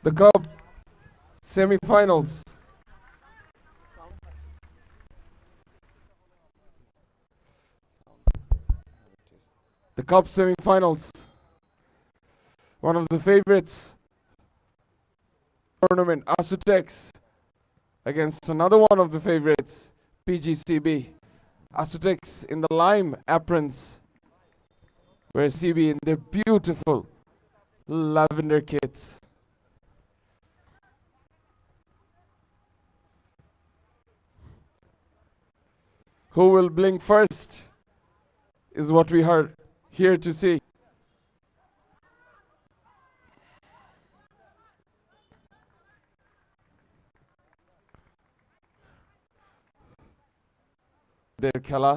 The Cup semi-finals. The Cup semi-finals. One of the favorites tournament, Asutex, against another one of the favorites, PGCB. Asutex in the lime aprons, where CB in their beautiful lavender kits. Who will blink first is what we are here to see. Their খেলা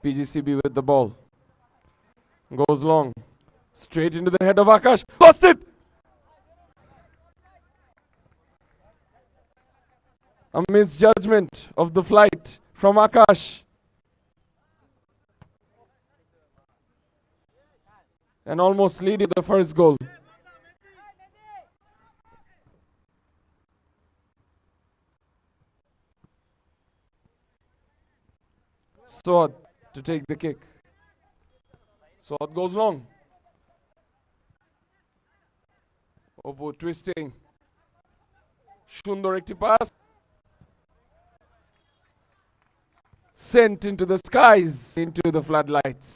PGCB with the ball. Goes long. Straight into the head of Akash. Lost it! A misjudgment of the flight from Akash. And almost leading the first goal. Swad to take the kick. Swad goes long. Opu twisting. সুন্দর একটি pass. Sent into the skies, into the floodlights.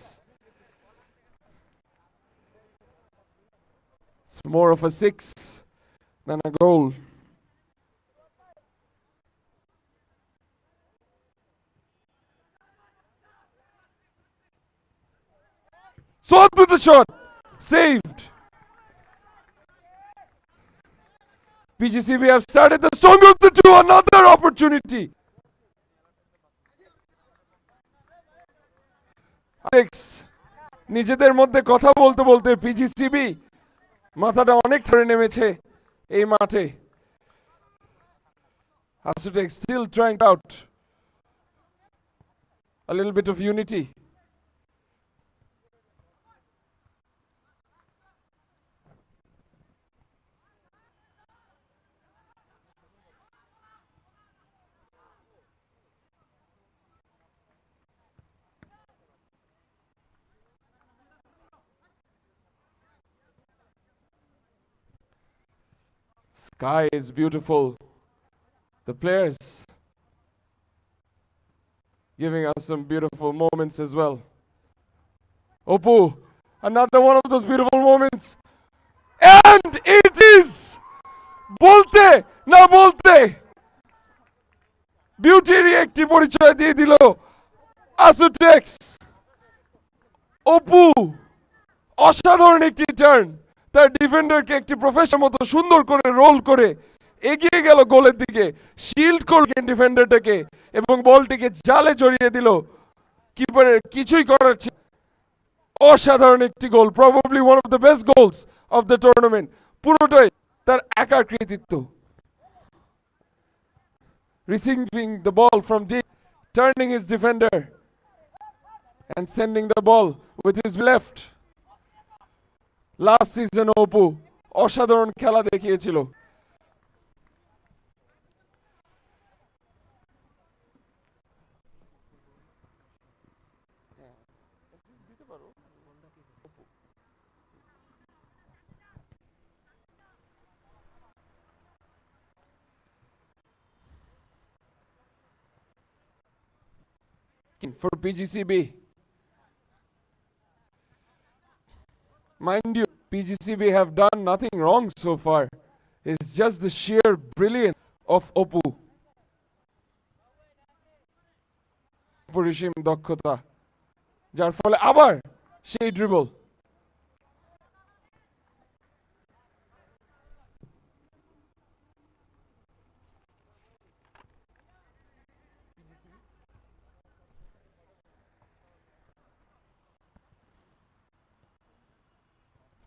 It's more of a 6 than a goal. Swat with the shot. Saved. PGCB have started the stronger of the two. Another opportunity. নিজেদের মধ্যে কথা বলতে বলতে PGCB মাথাটা অনেক ধরে নেমেছে এই মাঠে। Asutex still trying out a little bit of unity. Sky is beautiful. The players giving us some beautiful moments as well. Opu, another one of those beautiful moments. And it is bolte na bolte. Beauty একটি পরিচয় দিয়ে দিল Asutex. Opu অসাধারণ একটি turn, তার ডিফেন্ডারকে একটি professional মতো সুন্দর করে রোল করে এগিয়ে গেল গোলের দিকে, শিল্ড করলেন ডিফেন্ডারটাকে এবং বলটিকে জালে জড়িয়ে দিল। কিপারের কিছুই করার ছিল। অসাধারণ একটি goal, probably one of the best goals of the tournament. পুরোটাই তার একার কৃতিত্ব। Receiving the ball from deep, turning his defender and sending the ball with his left. Last season Opu অসাধারণ খেলা দেখিয়েছিল। For PGCB, mind you, PGCB have done nothing wrong so far. It's just the sheer brilliance of Opu. পরিসীম দক্ষতা, যার ফলে আবার সেই dribble.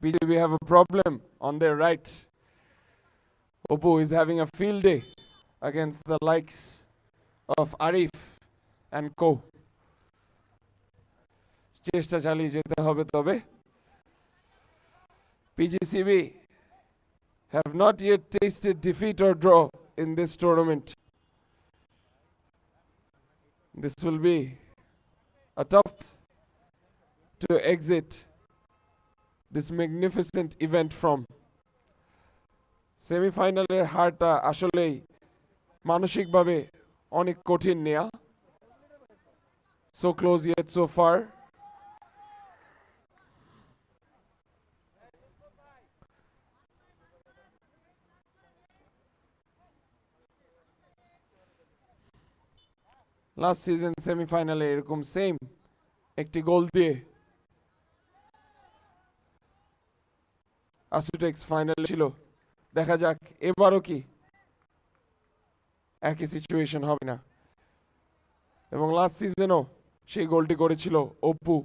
PGCB have a problem on their right. Oppo is having a field day against the likes of Arif and co. চেষ্টা চালিয়ে যেতে হবে তবে PGCB have not yet tasted defeat or draw in this tournament. This will be a tough to exit this magnificent event from. সেমিফাইনালের হারটা আসলেই মানসিকভাবে অনেক কঠিন নেয়া. So close yet so far. Last season সেমিফাইনালে এরকম সেম একটি গোল দিয়ে আসুটেক্স ফাইনালে ছিল. দেখা যাক এবারও কি একই সিচুয়েশন হবে না. এবং লাস্ট সিজনও সেই গোলটি করেছিল Apu.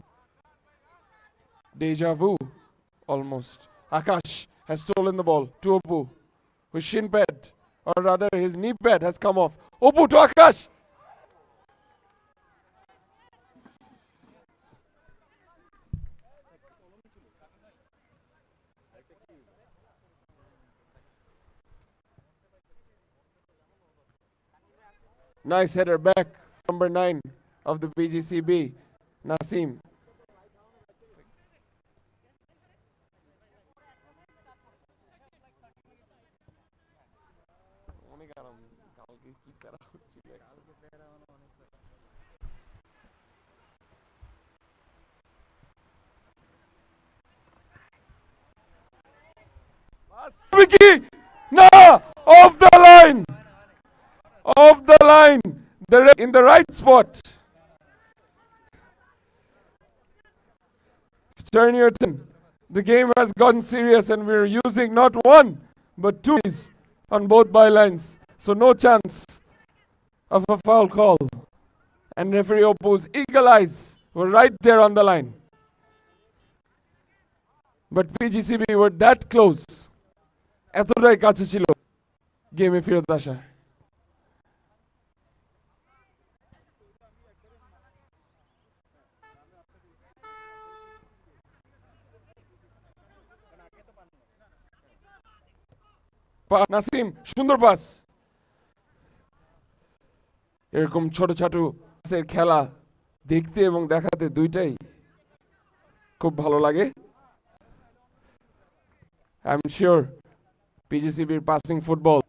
Deja vu almost. Akash has stolen the ball to Oppo, whose shin pad, or rather his knee pad, has come off. Oppo to Akash. Nice header back, number 9 of the PGCB, Nasim. Vicky, no, off the line, off the line, in the right spot. Turn your turn. The game has gotten serious and we're using not one but two on both bylines, so no chance of a foul call. And referee Oppo's eagle eyes were right there on the line. But PGCB were that close. এতটাই কাছে ছিল গেমে ফেরত আসা. নাসিম সুন্দর pass. এরকম ছোট ছোট খেলা দেখতে এবং দেখাতে দুইটাই খুব ভালো লাগে. আই এম শিওর PGCBর পাসিং ফুটবল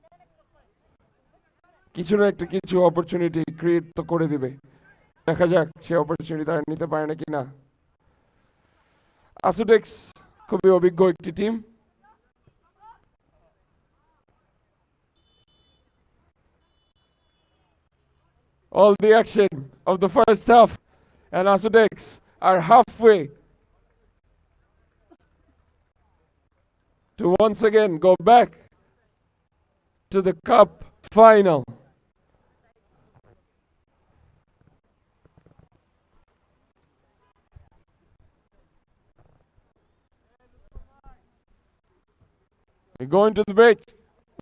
কিছু না একটা কিছু অপরচুনিটি ক্রিয়েট তো করে দিবে. দেখা যাক সে অপরচুনিটি তারা নিতে পারে না কিনা. আসুটেক্স খুবই অভিজ্ঞ একটি team. All the action of the first half and Asutex are halfway to once again go back to the cup final. We go into the break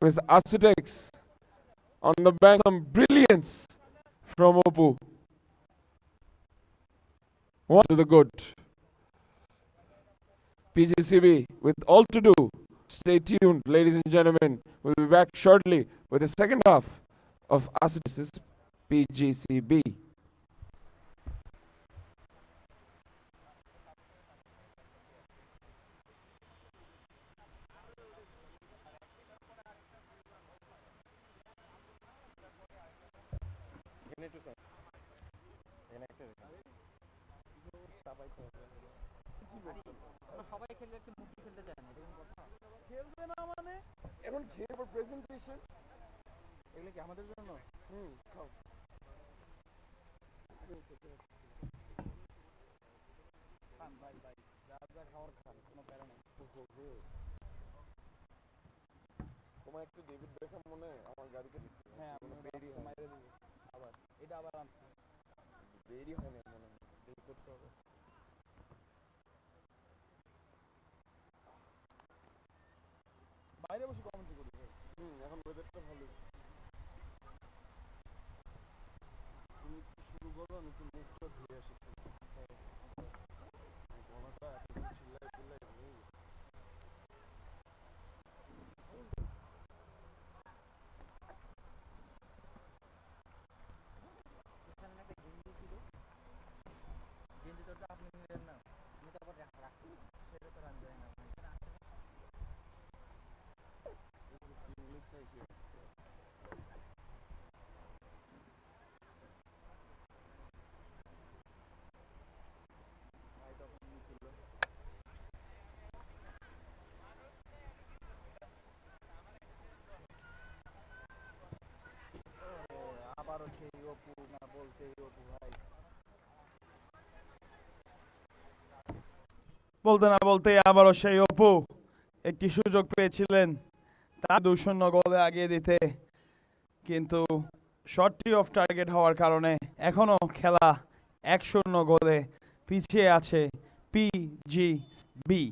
with Asutex on the bank, some brilliance from Oppo. One to the good. PGCB with all to do. Stay tuned, ladies and gentlemen. We'll be back shortly with the second half of Asutex's PGCB. সবাই খেললে একটু মুক্তি খেলতে চায় না, এরকম কথা খেলবে না মানে এখন খেলবো প্রেজেন্টেশন এগুলো কি আমাদের জন্য? খাও খান ভাই ভাই, যা যা খাওয়ার খান, কোনো প্যারা নেই। তোমার একটু ডেভিড বেকহাম মনে আমার গাড়িতে দিচ্ছে. হ্যাঁ আমি মাইরে দিব আবার, এটা আবার আনছি, দেরি হয় না মনে হয়, দেরি করতে হবে. ওয়েদারটা ভালো হয়েছে। তুমি একটু শুরু করো, আমি একটু মুখটা ধুয়ে আসি। গলাটা এতদিন চিল্লাই চিল্লাই ভেঙে গেছে। এখানে একটা গেঞ্জি ছিল, গেঞ্জিটা আপনি নিলেন না, আমি তো আবার রাখছি, সেটা তো আমি জানি না। আবারও সেই অপু না বলতে অপু ভাই। বলতে না বলতে আবারও সেই অপু একটি সুযোগ পেয়েছিলেন তা 2-0 গোলে আগিয়ে দিতে, কিন্তু শটটি অফ টার্গেট হওয়ার কারণে এখনো খেলা 1-0 গোলে পিছিয়ে আছে পিজিবি।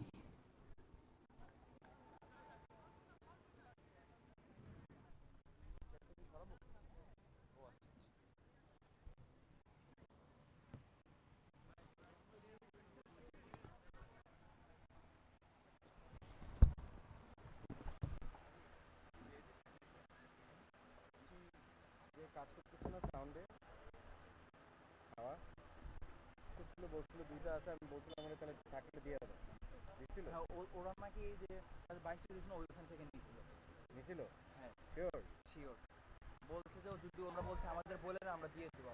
যে কাজ করতেছে না সাউন্ডে হাওয়া ছিল, বলছিল দুইটা আছে, আমি বলছিলাম আমাকে তাহলে থাকলে দিয়ে দেবো, দিছিল। হ্যাঁ, ওরা নাকি এই যে 22টা দিয়েছিল ওইখান থেকে নিয়েছিল। হ্যাঁ শিওর শিওর, বলছে যে যদি ওরা বলছে আমাদের বলে না আমরা দিয়ে দেবো।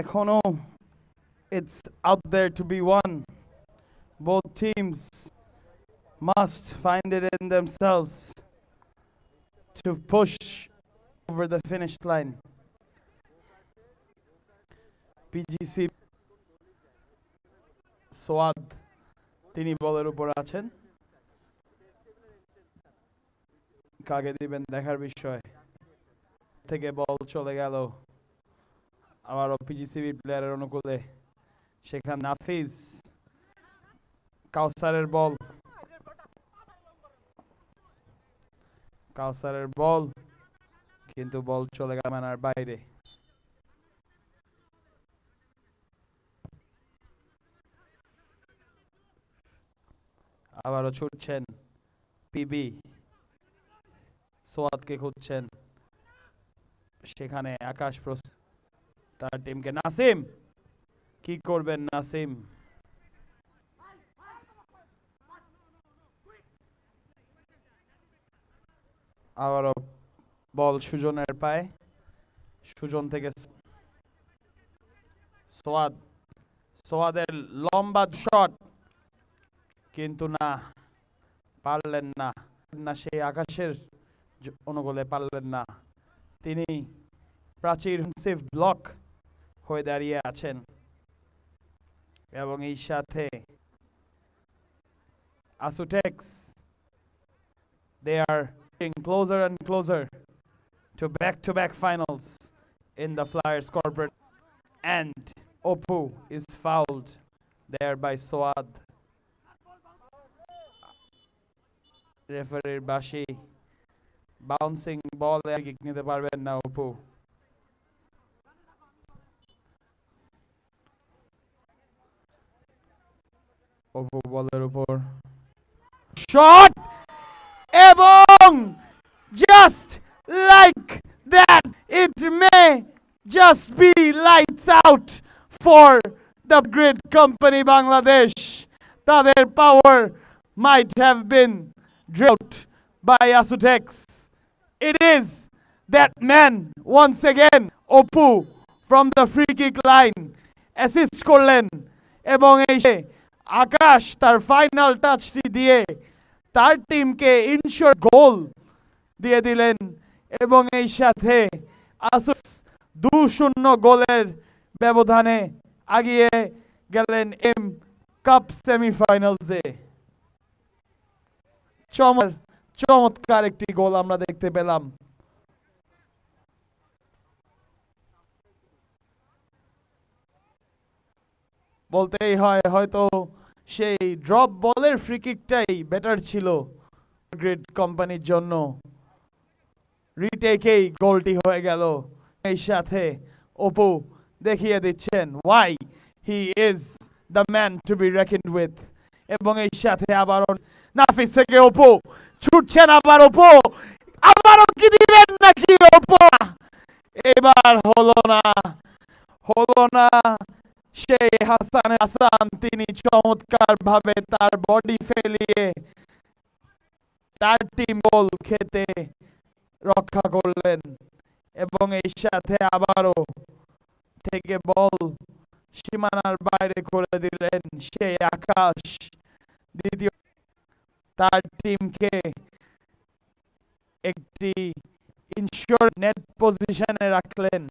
এখনো it's out there to be won. Both teams must find it in themselves to push over the finish line. PGC সোয়াদ তিনি বলের উপর আছেন, কাকে দিবেন দেখার বিষয়। থেকে বল চলে গেল আবারও পিজিসিবি প্লেয়ারের অনুকূলে, সেখানে নাফিজ, কাউসারের বল, কাউসারের বল, কিন্তু বল চলে গেল মানার বাইরে। আবারও ছুটছেন পিবি, সোয়াদকে খুঁজছেন, সেখানে আকাশ তার টিমকে, নাসিম কি করবেন নাসিম, আবারও বল সুজনের পায়ে, সুজন থেকে সোয়াদ, সোয়াদের লম্বা শট, কিন্তু না পারলেন না, সেই আকাশের অনুকূলে পারলেন না, তিনি প্রাচীর সেফ ব্লক হয়ে দাঁড়িয়ে আছেন, এবং এই সাথে আসুটেক্স, they are getting closer and closer to back-to-back finals in the Flyers corporate, and Opu is fouled there by Soad. রেফারির বাঁশি, বাউন্সিং বল কিক নিতে পারবেন না অপু। অপু বলের উপর শট, এবং just like that it may just be lights out for the grid company Bangladesh. Tader power might have been dropped by Asutex. It is that man once again, Opu from the free kick line assist করলেন, এবং এই আকাশ তার final টাচটি দিয়ে তার টিমকে insure গোল দিয়ে দিলেন, এবং এই সাথে আসুস 2-0 গোলের ব্যবধানে আগিয়ে গেলেন এম কাপ সেমিফাইনালসে। চমৎকার একটি গোল আমরা দেখতে পেলাম। বলতেই হয় হয়তো সেই ড্রপ বলের ফ্রি কিকটাই বেটার ছিল গ্রেড কোম্পানির জন্য। রিটেকেই গোলটি হয়ে গেল। এই সাথে অপু দেখিয়ে দিচ্ছেন why he is the man to be reckoned with. এবং এই সাথে আবারও নাফিস থেকে অপু ছুটছেন, আবার অপু, আবারও কি দিবেন নাকি অপু? এবার হলো না সেই হাসান তিনি চমৎকার ভাবে তার বডি ফেলিয়ে তার টিম গোল খেতে রক্ষা করলেন। এবং এই সাথে আবারও থেকে বল সীমানার বাইরে করে দিলেন সেই আকাশ। দ্বিতীয় তার টিমকে একটি ইনশিওর নেট পজিশনে রাখলেন,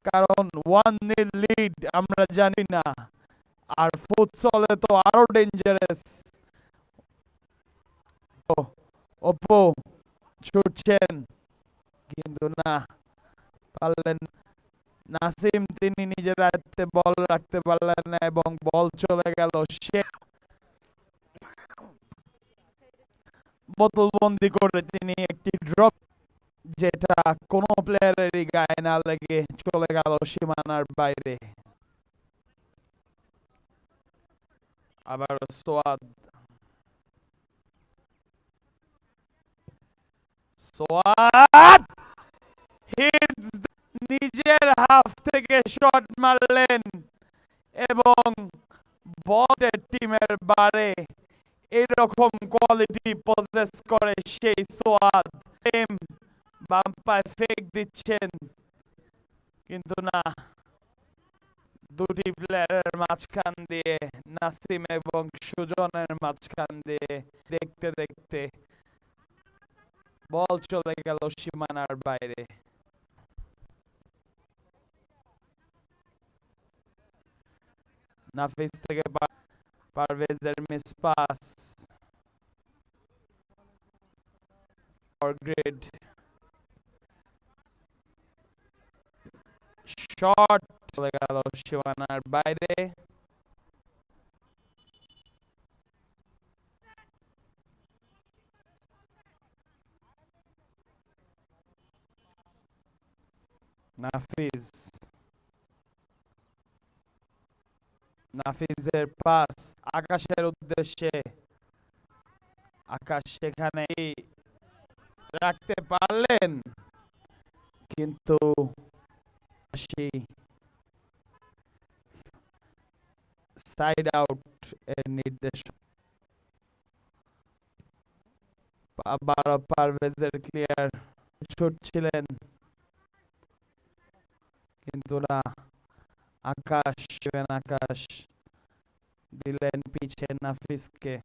কারণ 1-0 লিড আমরা জানি না, আর ফুটসলে তো আরো ডেঞ্জারাস। অপু ছুটছেন কিন্তু না পারলেন। নাসিম তিনি নিজের আয়ত্তে বল রাখতে পারলেন না এবং বল চলে গেল সে বোতলবন্দি করে তিনি একটি ড্রপ, যেটা কোনো প্লেয়ারেরই গায়ে না লেগে চলে গেল সীমানার বাইরে। আবার সোয়াদ নিজের হাফ থেকে শট মারলেন এবং বটের টিমের বারে এরকম কোয়ালিটি পজেস করে সেই সোয়াদ। বাম্পায় ফেক দিচ্ছেন কিন্তু না, দুটি প্লেয়ারের মাঝখান দিয়ে নাসিম এবং সুজনের মাঝখান দিয়ে দেখতে দেখতে বল চলে গেল সীমানার বাইরে। নাফিস থেকে পারভেজের মিস পাস, গ্রেড শট চলে গেল সীমানার বাইরে। নাফিজের পাস আকাশের উদ্দেশ্যে, আকাশ সেখানেই রাখতে পারলেন কিন্তু সাইড আউট এর নির্দেশ। পারভেজের ক্লিয়ার ছুটছিলেন কিন্তু না, আকাশ দিলেন পিছে নাফিসকে।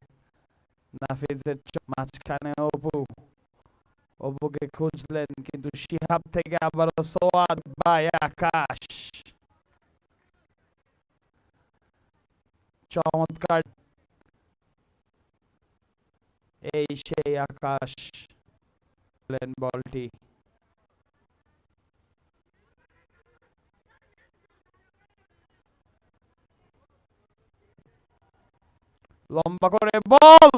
নাফিসের মাঝখানে অপুকে খুঁজলেন কিন্তু শিহাব থেকে আবারও সোয়াদ বাই আকাশ। চমৎকার এই সেই আকাশ বলটি। লম্বা করে বল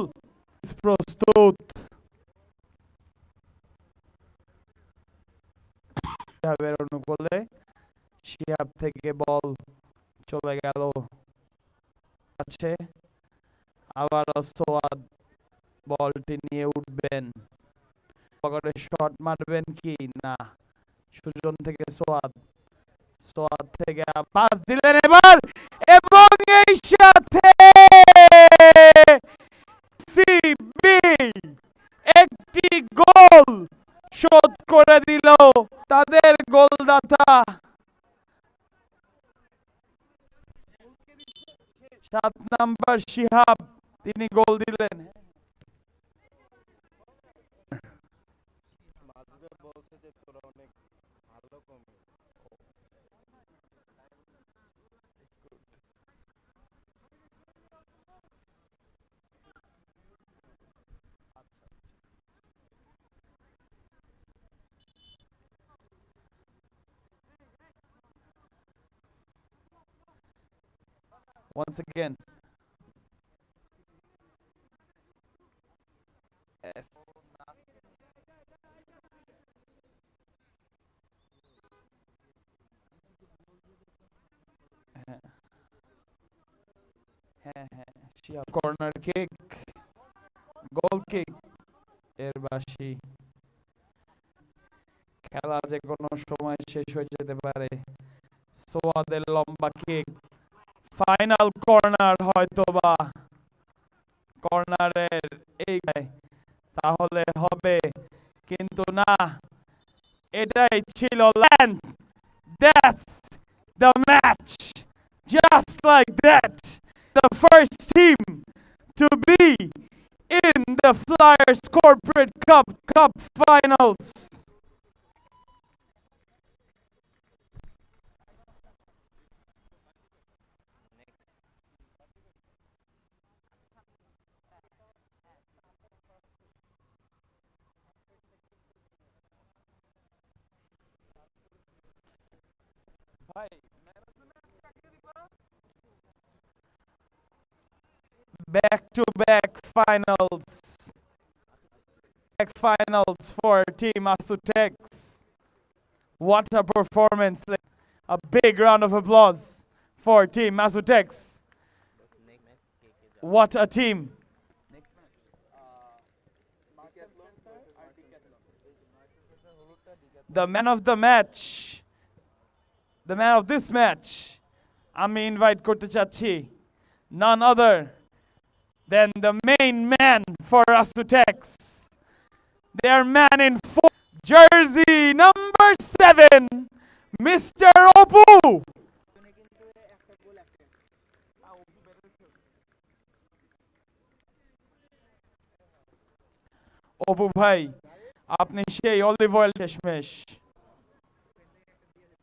প্রস্তুত, শিহাবের অনুকূলে। শিহাব থেকে বল চলে গেল আছে, আবার সোয়াদ বলটি নিয়ে উঠবেন, শট মারবেন কি না, সুজন থেকে সোয়াদ থেকে পাস দিলেন এবার, এবং এই সাথে সিবি একটি গোল শোধ করে দিল তাদের গোলদাতা। 7 নাম্বার শিহাব তিনি গোল দিলেন। বলছে যে তোরা অনেক ভালো কমে। once again. Yes. Corner kick, গোল কিক এর বাসি। খেলা যে কোনো সময় শেষ হয়ে যেতে পারে। সোয়াদের লম্বা কিক, ফাইনাল কর্নার হয়তোবা কর্নারের এই তাহলে হবে, কিন্তু না, এটাই ছিল land. That's the match. Just like that, the first team to be in the Flyers Corporate Cup finals. Back-to-back finals. Back finals for Team Asutex. What a performance. A big round of applause for Team Asutex. What a team. The man of the match. The man of this match. আমি invite করতে চাচ্ছি none other than the main man for Asutex. Their man in jersey number 7, Mr. Opu. Opu bhai, আপনি সেই olive oil শেষমেশ।